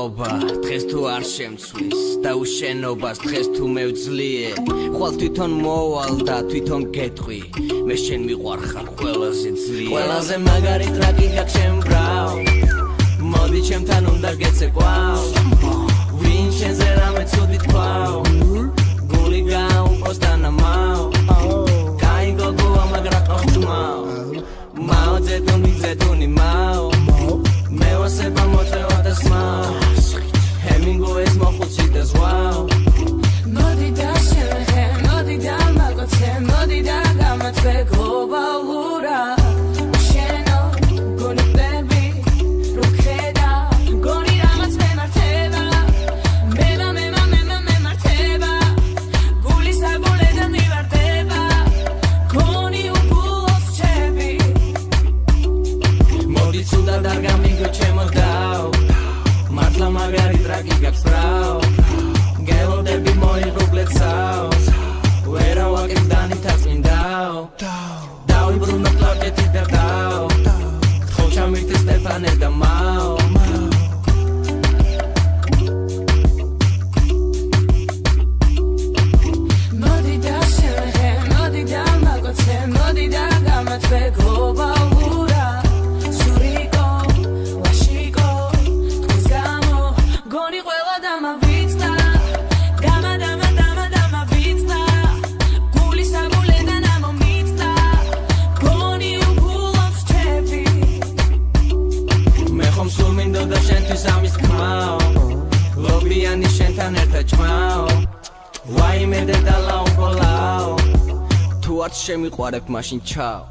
მოგზაობა დღეს თუ არ შემცვის და უშენობას დღეს თუ მევძლიე ხვალ თვითონ მოვალ და თვითონ გეტყვი მე შენ მიყვარხარ ყველაზე ძლიერად ყველაზე მაგარი ტრაკი გაქვს შენ ბრალ მოდი ჩემთან უნდა გეცეკვავ ვინ შენზე რამე ცუდი თქვავ გული გაუყოს დანამაო კაი გოგოა მაგრა ყოხტმაო მაო ზედუნი მაო მე ვასება მოწევა და სმაო ჰემინგუეის მოხუცი და ზვაო მოდი და შევეხე მოდი და მაგოცე მოდი და გამაწვე გლობალურად მაგარი ტრაკი გაქვს ბრალ გელოდები მოიღუპლეცაო ვერა ვაკებ დანითაწმინდაო დავიბრუნო კლავკეთი და დაო ხო ჩამირთე სტეფანე და მაო მოდი და შევეხე მოდი და მაგოცე მოდი და გამაწვე გლობალურად სამის კმაო ლობიანი შენთან ერთად ჭმაო ვაიმე დედალა უკოლაო თუ არც შემიყვარებ მაშინ ჩაო